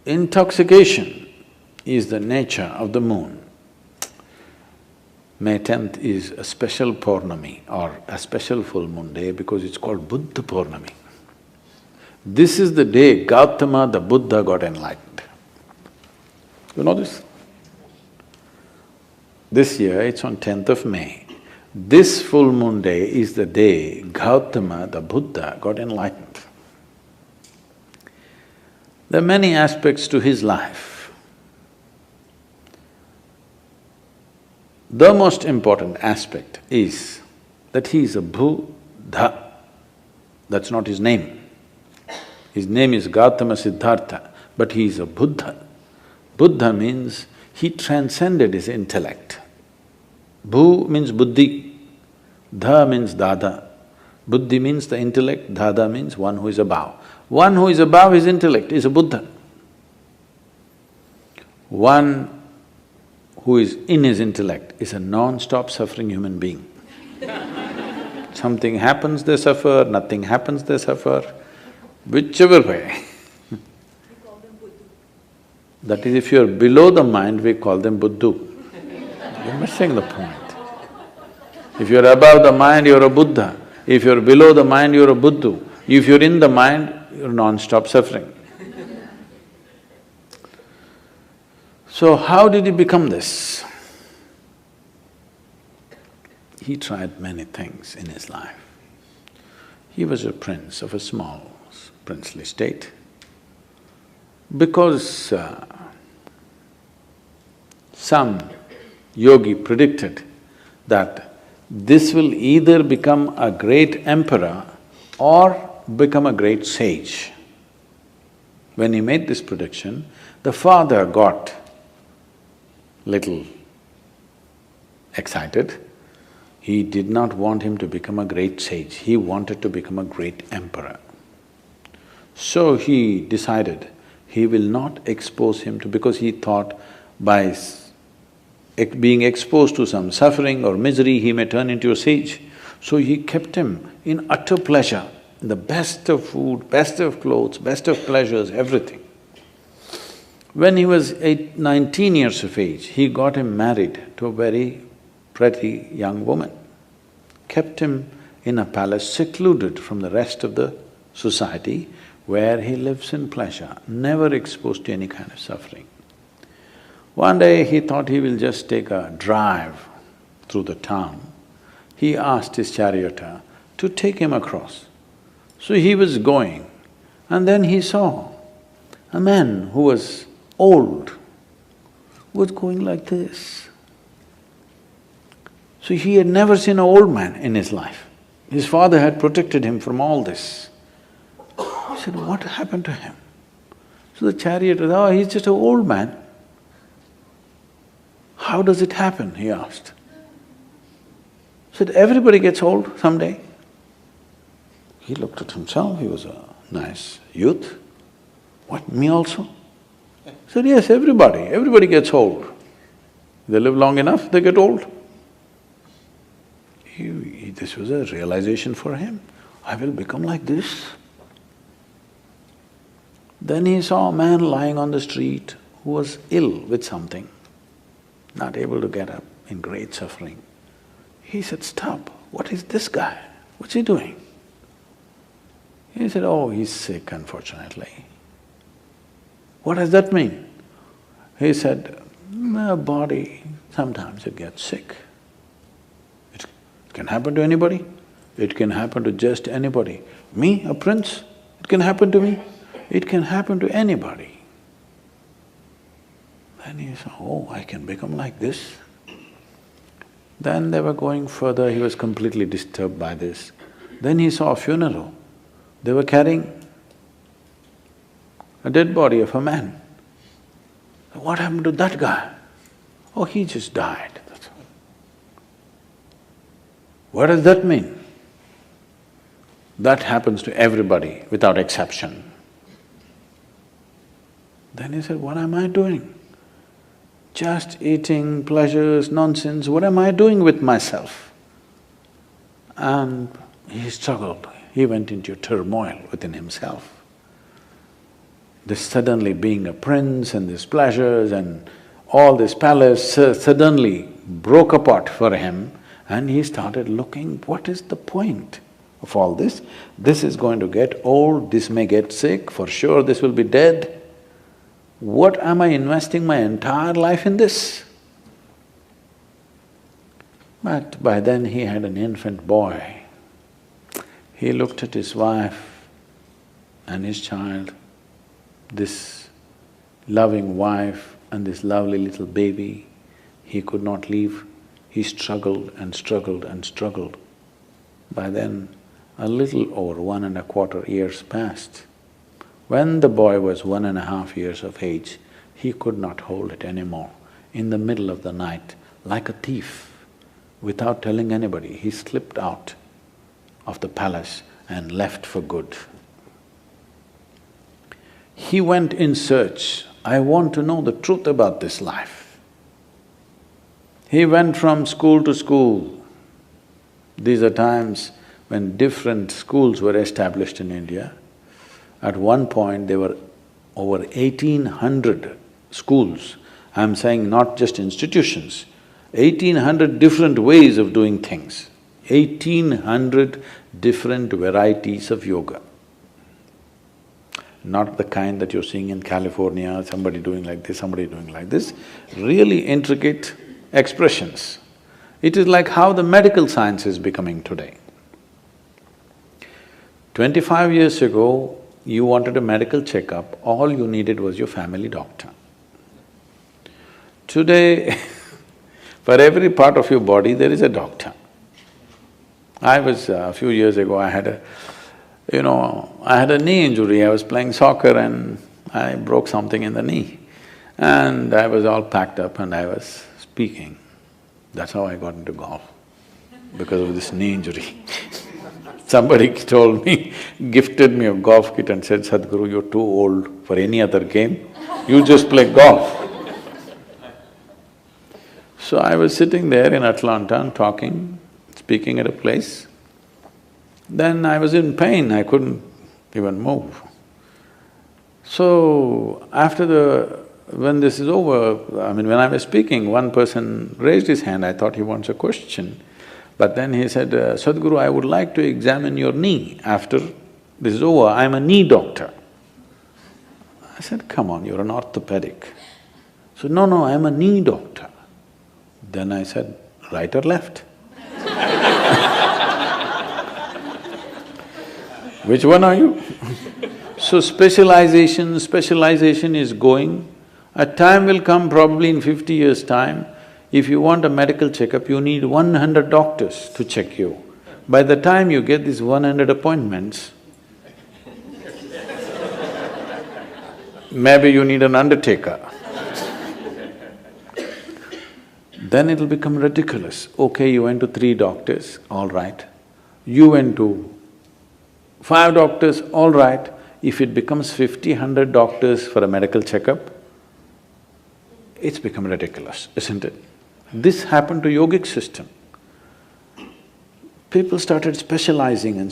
Intoxication is the nature of the moon. May 10th is a special Purnami or a special full moon day because it's called Buddha Purnami. This is the day Gautama the Buddha got enlightened. You know this? This year it's on 10th of May. This full moon day is the day Gautama the Buddha got enlightened. There are many aspects to his life. The most important aspect is that he is a Buddha. That's not his name. His name is Gautama Siddhartha, but he is a Buddha. Buddha means he transcended his intellect. Bhu means buddhi, dha means dada. Buddhi means the intellect, dada means one who is above. One who is above his intellect is a Buddha. One who is in his intellect is a non-stop suffering human being. Something happens, they suffer, nothing happens, they suffer, whichever way. That is, if you're below the mind, we call them Buddhu. You're missing the point. If you're above the mind, you're a Buddha. If you're below the mind, you're a Buddhu. If you're in the mind, you're non-stop suffering. So how did he become this? He tried many things in his life. He was a prince of a small princely state. Because some yogi predicted that this will either become a great emperor or become a great sage. When he made this prediction, the father got little excited. He did not want him to become a great sage, he wanted to become a great emperor. So he decided he will not expose him to… because he thought by being exposed to some suffering or misery, he may turn into a sage. So he kept him in utter pleasure, the best of food, best of clothes, best of pleasures, everything. When he was 19 years of age, he got him married to a very pretty young woman, kept him in a palace secluded from the rest of the society where he lives in pleasure, never exposed to any kind of suffering. One day he thought he will just take a drive through the town. He asked his charioteer to take him across. So he was going, and then he saw a man who was old, was going like this. So he had never seen an old man in his life. His father had protected him from all this. He said, what happened to him? So the charioteer, oh, he's just an old man. How does it happen? He asked. He said, everybody gets old someday. He looked at himself, he was a nice youth. What, me also? He said, yes, everybody gets old. They live long enough, they get old. This was a realization for him, I will become like this. Then he saw a man lying on the street who was ill with something, not able to get up, in great suffering. He said, stop, what is this guy? What's he doing? He said, oh, he's sick, unfortunately. What does that mean? He said, my body, sometimes it gets sick. It can happen to anybody, it can happen to just anybody. Me, a prince, it can happen to me, it can happen to anybody. Then he said, oh, I can become like this. Then they were going further, he was completely disturbed by this. Then he saw a funeral. They were carrying a dead body of a man. What happened to that guy? Oh, he just died, that's all. What does that mean? That happens to everybody without exception. Then he said, what am I doing? Just eating, pleasures, nonsense, what am I doing with myself? And he struggled, he went into turmoil within himself. this suddenly being a prince and these pleasures and all this palace suddenly broke apart for him, and he started looking, what is the point of all this? This is going to get old, this may get sick, for sure this will be dead. What am I investing my entire life in this? But by then he had an infant boy. He looked at his wife and his child, this loving wife and this lovely little baby. He could not leave. He struggled and struggled and struggled. By then, a little over 1.25 years passed. When the boy was 1.5 years of age, he could not hold it anymore. In the middle of the night, like a thief, without telling anybody, he slipped out of the palace and left for good. He went in search, I want to know the truth about this life. He went from school to school. These are times when different schools were established in India. At one point, there were over 1,800 schools. I'm saying not just institutions, 1,800 different ways of doing things, 1,800 different varieties of yoga. Not the kind that you're seeing in California, somebody doing like this, somebody doing like this, really intricate expressions. It is like how the medical science is becoming today. 25 years ago, you wanted a medical checkup, all you needed was your family doctor. Today, for every part of your body, there is a doctor. A few years ago, I had a knee injury. I was playing soccer and I broke something in the knee. And I was all packed up and I was speaking. That's how I got into golf, because of this knee injury. Somebody told me, gifted me a golf kit and said, Sadhguru, you're too old for any other game, you just play golf. So I was sitting there in Atlanta and talking, speaking at a place. Then I was in pain, I couldn't even move. So when this is over, when I was speaking, one person raised his hand, I thought he wants a question. But then he said, Sadhguru, I would like to examine your knee after this is over, I'm a knee doctor. I said, come on, you're an orthopedic. So, no, I'm a knee doctor. Then I said, right or left? Which one are you? So specialization is going. A time will come, probably in 50 years' time, if you want a medical checkup, you need 100 doctors to check you. By the time you get these 100 appointments, maybe you need an undertaker. Then it'll become ridiculous. Okay, you went to 3 doctors, all right. You went to 5 doctors, all right. If it becomes 50, 100 doctors for a medical checkup, it's become ridiculous, isn't it? This happened to yogic system. People started specializing in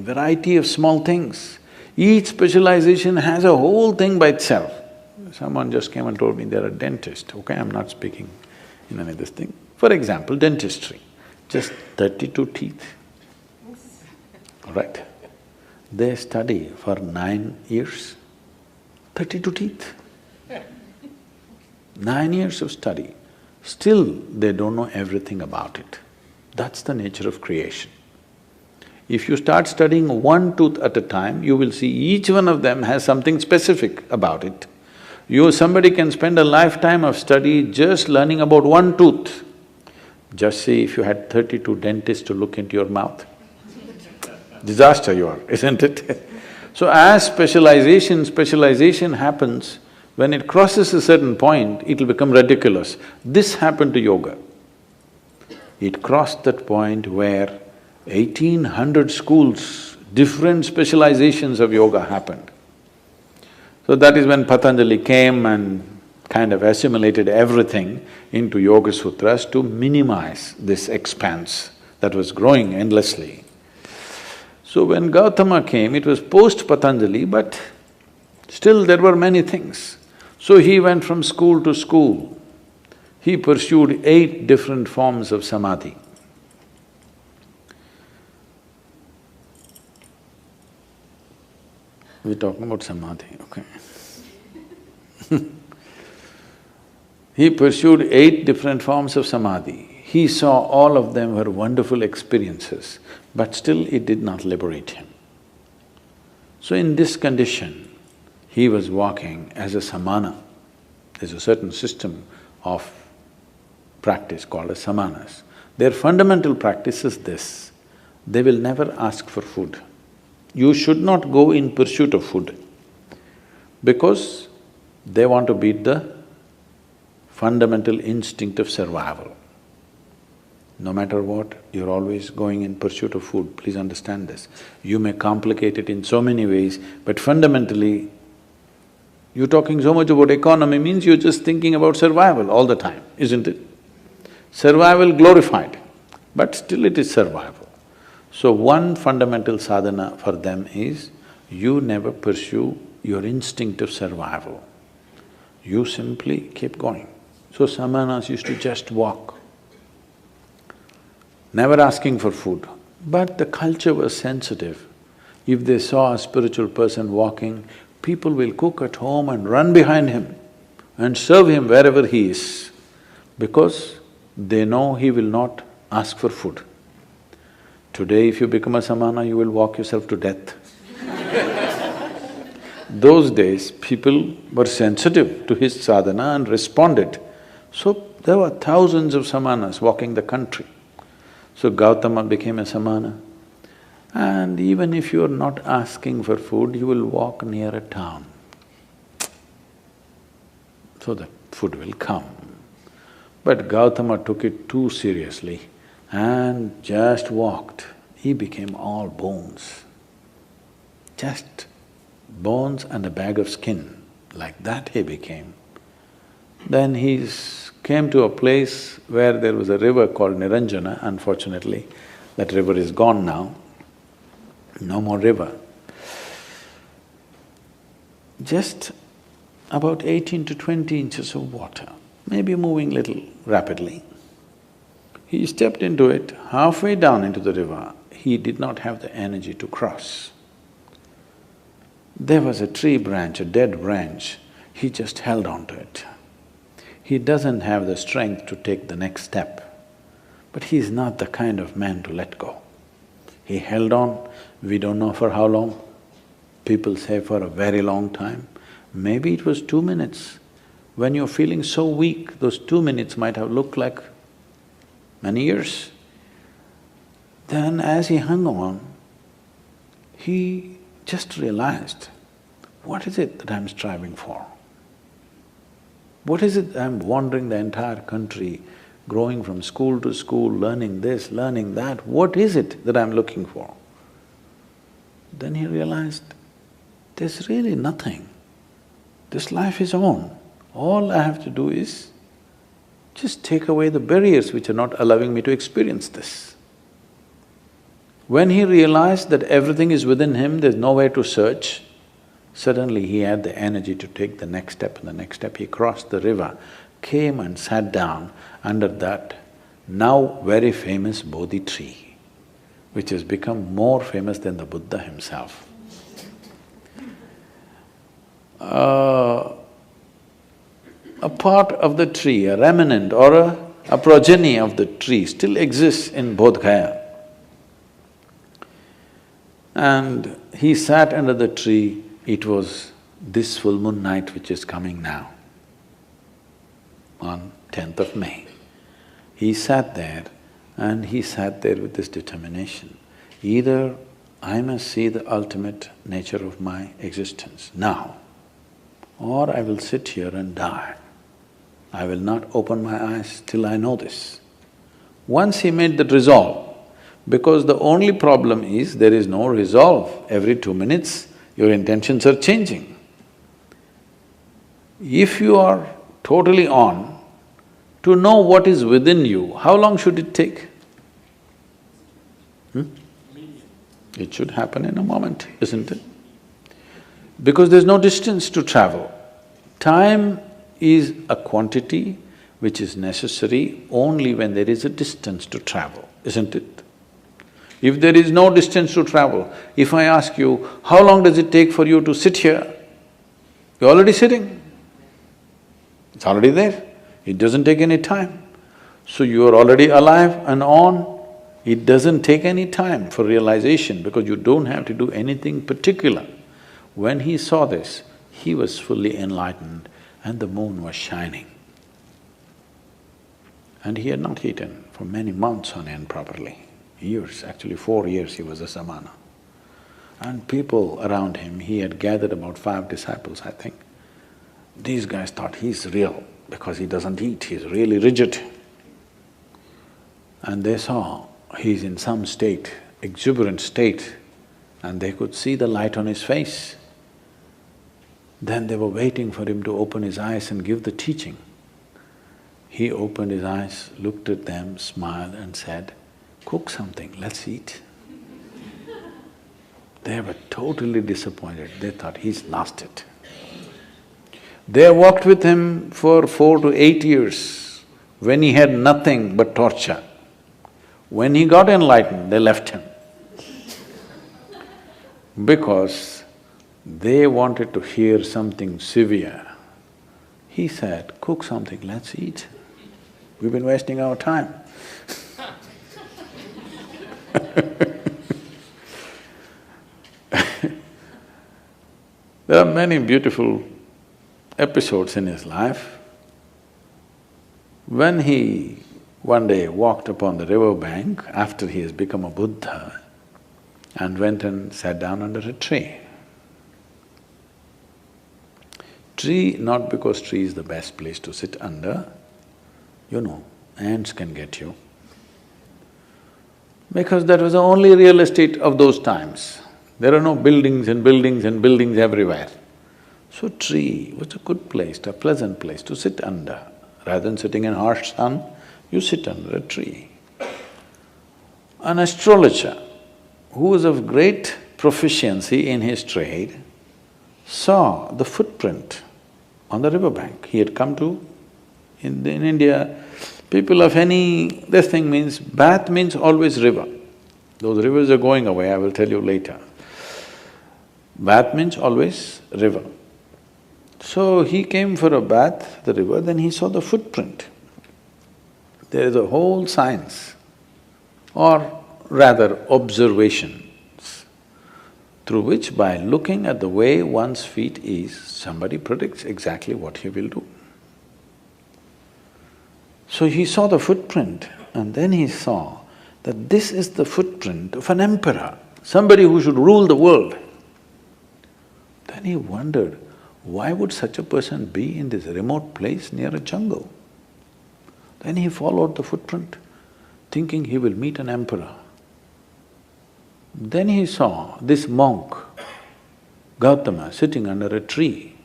variety of small things. Each specialization has a whole thing by itself. Someone just came and told me they're a dentist, okay, I'm not speaking in any of this thing. For example, dentistry, just 32 teeth, all right? They study for 9 years, 32 teeth. 9 years of study, still they don't know everything about it. That's the nature of creation. If you start studying one tooth at a time, you will see each one of them has something specific about it. Somebody can spend a lifetime of study just learning about one tooth. Just see if you had 32 dentists to look into your mouth. Disaster you are, isn't it? So as specialization happens, when it crosses a certain point, it'll become ridiculous. This happened to yoga. It crossed that point where 1,800 schools, different specializations of yoga happened. So that is when Patanjali came and kind of assimilated everything into Yoga Sutras to minimize this expanse that was growing endlessly. So when Gautama came, it was post-Patanjali, but Still there were many things. So he went from school to school. He pursued 8 different forms of samadhi. We're talking about samadhi, okay. He pursued 8 different forms of samadhi. He saw all of them were wonderful experiences, but still it did not liberate him. So in this condition, he was walking as a samana. There's a certain system of practice called as samanas. Their fundamental practice is this: they will never ask for food. You should not go in pursuit of food because they want to beat the fundamental instinct of survival. No matter what, you're always going in pursuit of food, please understand this. You may complicate it in so many ways, but fundamentally, you're talking so much about economy means you're just thinking about survival all the time, isn't it? Survival glorified, but still it is survival. So one fundamental sadhana for them is, you never pursue your instinct of survival. You simply keep going. So samanas used to just walk, never asking for food. But the culture was sensitive. If they saw a spiritual person walking, people will cook at home and run behind him and serve him wherever he is, because they know he will not ask for food. Today, if you become a samana, you will walk yourself to death. Those days, people were sensitive to his sadhana and responded. So there were thousands of samanas walking the country. So Gautama became a samana. And even if you are not asking for food, you will walk near a town. So the food will come. But Gautama took it too seriously and just walked. He became all bones. Just bones and a bag of skin, like that he became. Then he came to a place where there was a river called Niranjana. Unfortunately, that river is gone now. No more river. Just about 18 to 20 inches of water, maybe moving little rapidly. He stepped into it, halfway down into the river, he did not have the energy to cross. There was a tree branch, a dead branch, he just held on to it. He doesn't have the strength to take the next step, but he's not the kind of man to let go. He held on, we don't know for how long. People say for a very long time. Maybe it was 2 minutes. When you're feeling so weak, those 2 minutes might have looked like many years. Then as he hung on, he just realized, what is it that I'm striving for? What is it I'm wandering the entire country, growing from school to school, learning this, learning that, what is it that I'm looking for? Then he realized, there's really nothing. This life is on. All I have to do is just take away the barriers which are not allowing me to experience this. When he realized that everything is within him, there's nowhere to search, suddenly he had the energy to take the next step and the next step. He crossed the river, came and sat down under that now very famous Bodhi tree, which has become more famous than the Buddha himself. A part of the tree, a remnant or a progeny of the tree still exists in Bodh Gaya. And he sat under the tree, it was this full moon night which is coming now, on 10th of May. He sat there and he sat there with this determination. Either I must see the ultimate nature of my existence now, or I will sit here and die. I will not open my eyes till I know this. Once he made that resolve, because the only problem is there is no resolve. Every 2 minutes, your intentions are changing. If you are totally on, to know what is within you, how long should it take? It should happen in a moment, isn't it? because there's no distance to travel. Time is a quantity which is necessary only when there is a distance to travel, isn't it? If there is no distance to travel, if I ask you, how long does it take for you to sit here? You're already sitting. It's already there. It doesn't take any time. So you are already alive and on. It doesn't take any time for realization because you don't have to do anything particular. When he saw this, he was fully enlightened and the moon was shining. And he had not eaten for many months on end properly. Years, actually 4 years he was a samana. And people around him, he had gathered about 5 disciples, I think. These guys thought he's real because he doesn't eat, he's really rigid. And they saw he's in some state, exuberant state, and they could see the light on his face. Then they were waiting for him to open his eyes and give the teaching. He opened his eyes, looked at them, smiled and said, "Cook something, let's eat." They were totally disappointed, they thought he's lost it. They walked with him for 4 to 8 years when he had nothing but torture. When he got enlightened, they left him because they wanted to hear something severe. He said, "Cook something, let's eat. We've been wasting our time." There are many beautiful episodes in his life. When he one day walked upon the river bank after he has become a Buddha and went and sat down under a tree. Tree, not because tree is the best place to sit under, ants can get you. Because that was the only real estate of those times. There are no buildings and buildings and buildings everywhere. So tree was a good place, a pleasant place to sit under. Rather than sitting in harsh sun, you sit under a tree. An astrologer who was of great proficiency in his trade saw the footprint on the riverbank. He had come to… In India, people of any… this thing means… bath means always river. Those rivers are going away, I will tell you later. Bath means always river. So he came for a bath, the river, then he saw the footprint. There is a whole science, or rather observations, through which by looking at the way one's feet is, somebody predicts exactly what he will do. So he saw the footprint and then he saw that this is the footprint of an emperor, somebody who should rule the world. Then he wondered, why would such a person be in this remote place near a jungle? Then he followed the footprint, thinking he will meet an emperor. Then he saw this monk, Gautama, sitting under a tree.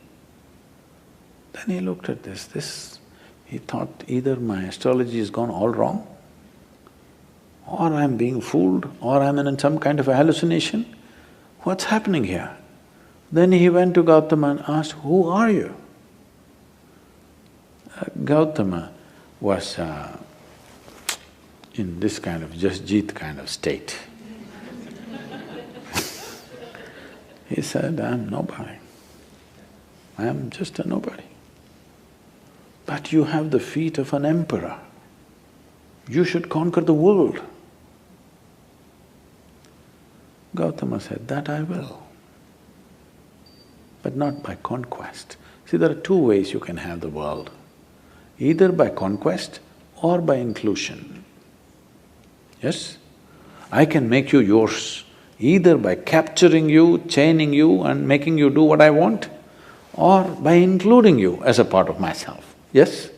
Then he looked at this, he thought either my astrology has gone all wrong, or I'm being fooled, or I'm in some kind of a hallucination. What's happening here? Then he went to Gautama and asked, "Who are you?" Gautama was in this kind of Jasjeet kind of state. He said, "I'm nobody. I am just a nobody. But you have the feet of an emperor. You should conquer the world." Gautama said, "That I will, but not by conquest." See, there are two ways you can have the world, either by conquest or by inclusion. Yes? I can make you yours, either by capturing you, chaining you and making you do what I want, or by including you as a part of myself. Yes?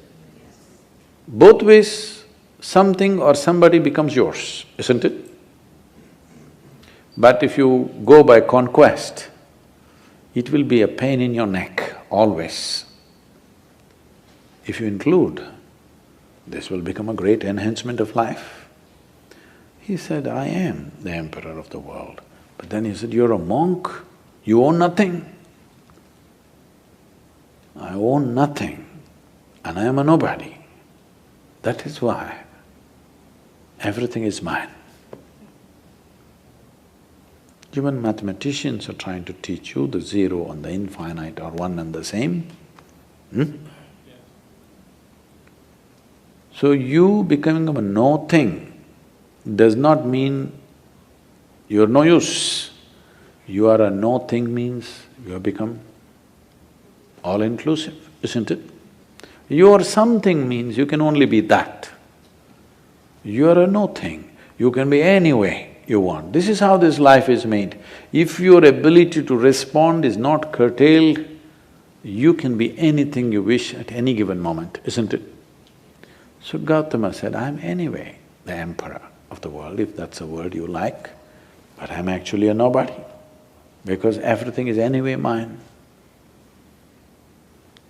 Both ways, something or somebody becomes yours, isn't it? But if you go by conquest, it will be a pain in your neck, always. If you include, this will become a great enhancement of life. He said, "I am the emperor of the world." But then he said, "You're a monk, you own nothing. I own nothing and I am a nobody. That is why everything is mine. Even mathematicians are trying to teach you the zero and the infinite are one and the same. So you becoming a no thing does not mean you're no use. You are a no thing means you have become all-inclusive, isn't it? You are something means you can only be that. You are a no thing, you can be any way you want. This is how this life is made. If your ability to respond is not curtailed, you can be anything you wish at any given moment, isn't it? So Gautama said, I'm anyway the emperor of the world, if that's a word you like, but I'm actually a nobody, because everything is anyway mine.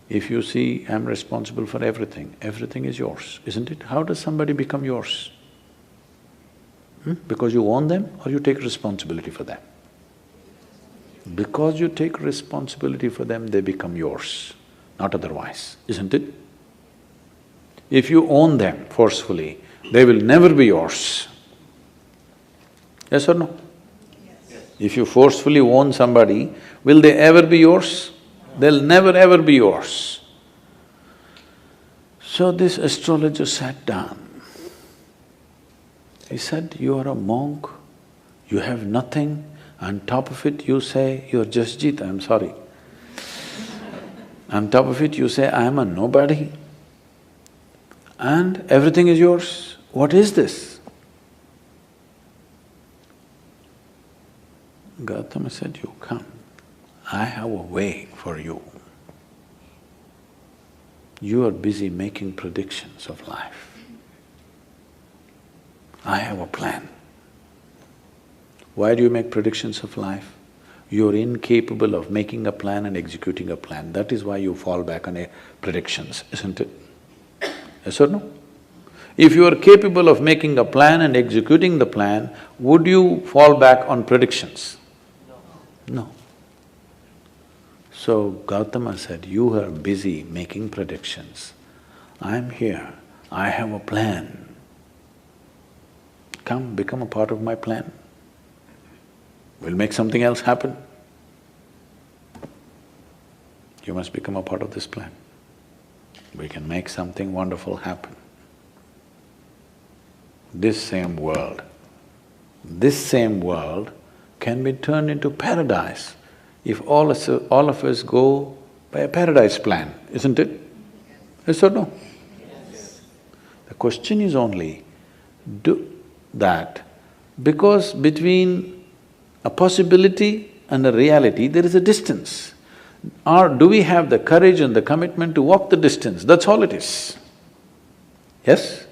If you see I'm responsible for everything, everything is yours, isn't it? How does somebody become yours? Because you own them or you take responsibility for them? Because you take responsibility for them, they become yours, not otherwise, isn't it? If you own them forcefully, they will never be yours. Yes or no? Yes. If you forcefully own somebody, will they ever be yours? They'll never ever be yours. So this astrologer sat down. He said, you are a monk, you have nothing, on top of it you say, you're Jasjit, I'm sorry. On top of it you say, I am a nobody and everything is yours. What is this? Gautama said, you come, I have a way for you. You are busy making predictions of life. I have a plan. Why do you make predictions of life? You're incapable of making a plan and executing a plan. That is why you fall back on predictions, isn't it? Yes or no? If you are capable of making a plan and executing the plan, would you fall back on predictions? No. So Gautama said, you are busy making predictions. I'm here, I have a plan. Come, become a part of my plan. We'll make something else happen. You must become a part of this plan. We can make something wonderful happen. This same world can be turned into paradise if all of us go by a paradise plan, isn't it? Yes or no? Yes. The question is only, do that, because between a possibility and a reality there is a distance. Or do we have the courage and the commitment to walk the distance? That's all it is. Yes?